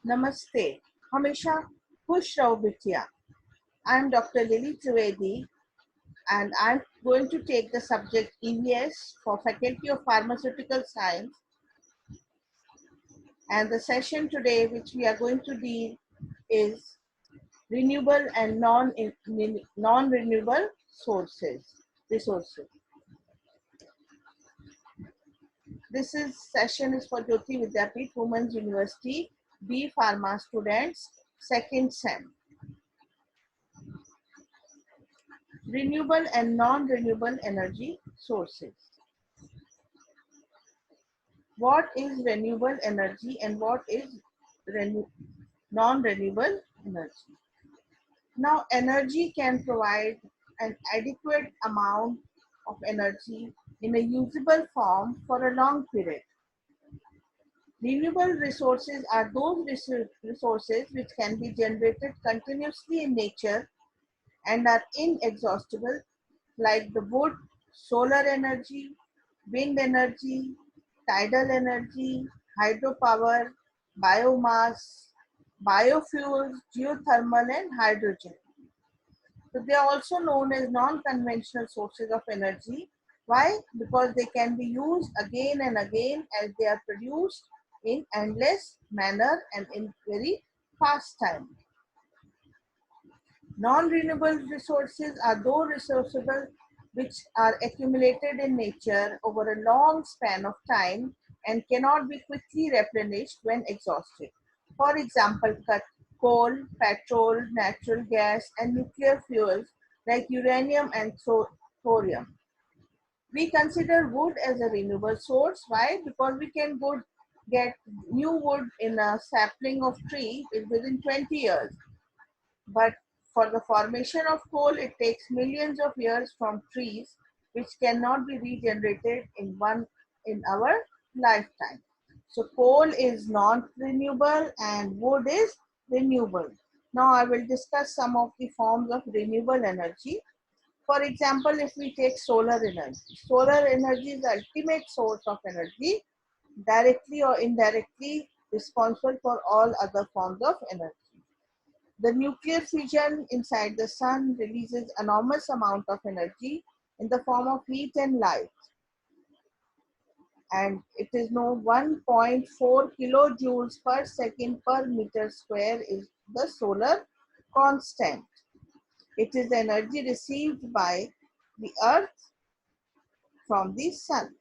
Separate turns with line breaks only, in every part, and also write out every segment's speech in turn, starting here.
नमस्ते, हमेशा खुश रहो बिटिया. I'm Dr. Lily Trivedi and I'm going to take the subject EVS for Faculty of Pharmaceutical Science, and the session today which we are going to deal is renewable and non-renewable resources. This is session is for Jyoti Vidyapith Women's University B Pharma students, second sem. Renewable and non-renewable energy sources. What is renewable energy and what is non-renewable energy? Now, energy can provide an adequate amount of energy in a usable form for a long period. Renewable resources are those resources which can be generated continuously in nature and are inexhaustible, like the wood, solar energy, wind energy, tidal energy, hydropower, biomass, biofuels, geothermal, and hydrogen. So they are also known as non-conventional sources of energy. Why? Because they can be used again and again as they are produced in endless manner and in very fast time. Non-renewable resources are those resources which are accumulated in nature over a long span of time and cannot be quickly replenished when exhausted. For example, coal, petrol, natural gas, and nuclear fuels like uranium and thorium. We consider wood as a renewable source. Why? Because we can get new wood in a sapling of tree within 20 years. But for the formation of coal, it takes millions of years from trees, which cannot be regenerated in our lifetime. So coal is non-renewable and wood is renewable. Now I will discuss some of the forms of renewable energy. For example, if we take solar energy is the ultimate source of energy, directly or indirectly responsible for all other forms of energy. The nuclear fission inside the sun releases enormous amount of energy in the form of heat and light. And it is known 1.4 kilojoules per second per meter square is the solar constant. It is the energy received by the earth from the sun.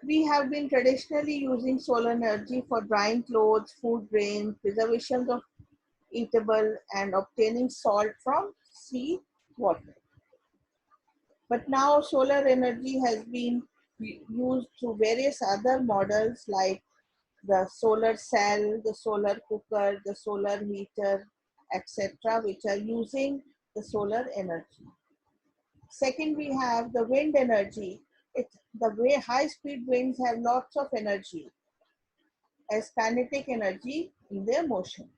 We have been traditionally using solar energy for drying clothes, food grains, preservation of eatable, and obtaining salt from sea water. But now solar energy has been used through various other models like the solar cell, the solar cooker, the solar heater, etc., which are using the solar energy. Second, we have the wind energy. The way high speed winds have lots of energy as kinetic energy in their motion.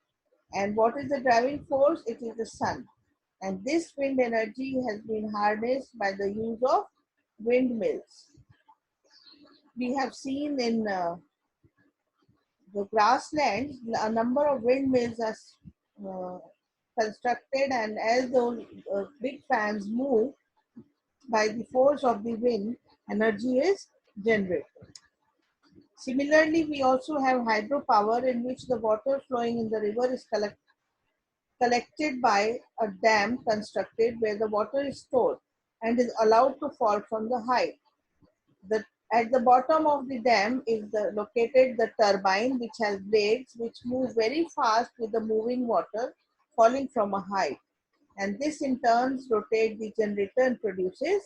And what is the driving force? It is the sun. And this wind energy has been harnessed by the use of windmills. We have seen in the grasslands a number of windmills are uh, constructed, and as those big fans move by the force of the wind, energy is generated. Similarly, we also have hydropower in which the water flowing in the river is collected by a dam constructed where the water is stored and is allowed to fall from the height. At the bottom of the dam is located the turbine, which has blades which move very fast with the moving water falling from a height. And this in turn rotates the generator and produces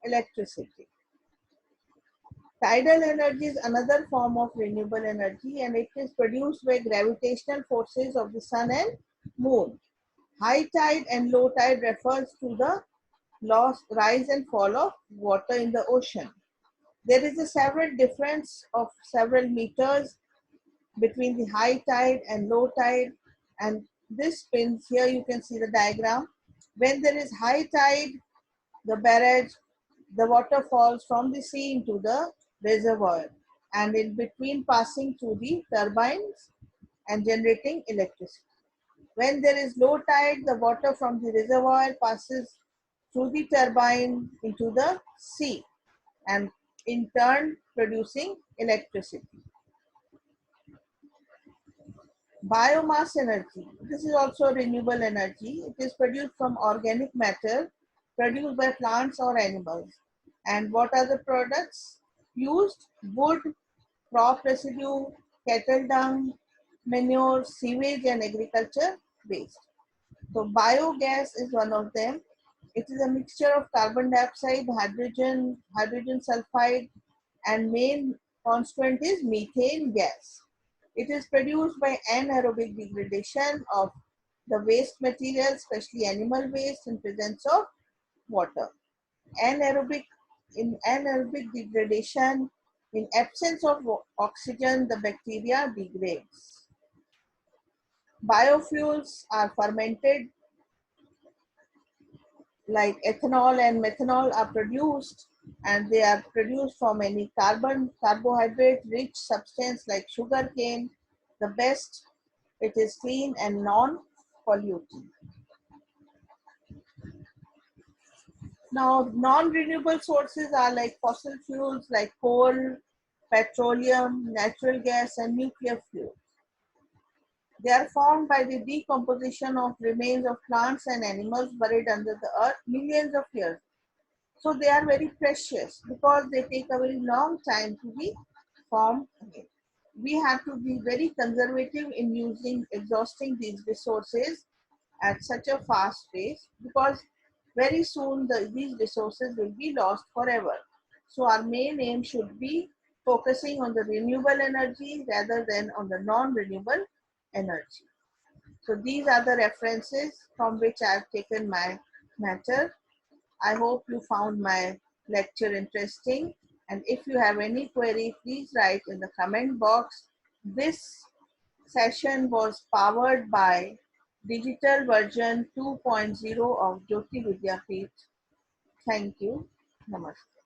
electricity. Tidal energy is another form of renewable energy, and it is produced by gravitational forces of the sun and moon. High tide and low tide refers to the rise and fall of water in the ocean. There is a several difference of several meters between the high tide and low tide, and this spins here. You can see the diagram. When there is high tide, the barrage, the water falls from the sea into the reservoir, and in between passing through the turbines and generating electricity. When there is low tide, the water from the reservoir passes through the turbine into the sea and in turn producing electricity. Biomass energy. This is also renewable energy. It is produced from organic matter produced by plants or animals. And what are the products used? Wood, crop residue, cattle dung, manure, sewage, and agriculture waste. So biogas is one of them. It is a mixture of carbon dioxide, hydrogen sulfide, and main constituent is methane gas. It is produced by anaerobic degradation of the waste material, especially animal waste, in presence of water. Anaerobic in anaerobic degradation, in absence of oxygen, the bacteria degrades. Biofuels are fermented like ethanol and methanol are produced, and they are produced from any carbohydrate rich substance like sugar cane. The best, it is clean and non-polluting. Now, non-renewable sources are like fossil fuels like coal, petroleum, natural gas, and nuclear fuel. They are formed by the decomposition of remains of plants and animals buried under the earth millions of years. So they are very precious because they take a very long time to be formed again. We have to be very conservative in exhausting these resources at such a fast pace, because very soon these resources will be lost forever. So our main aim should be focusing on the renewable energy rather than on the non-renewable energy. So these are the references from which I have taken my matter. I hope you found my lecture interesting, and if you have any query, please write in the comment box. This session was powered by digital version 2.0 of Jyoti Vidyapeeth. Thank you. Namaste.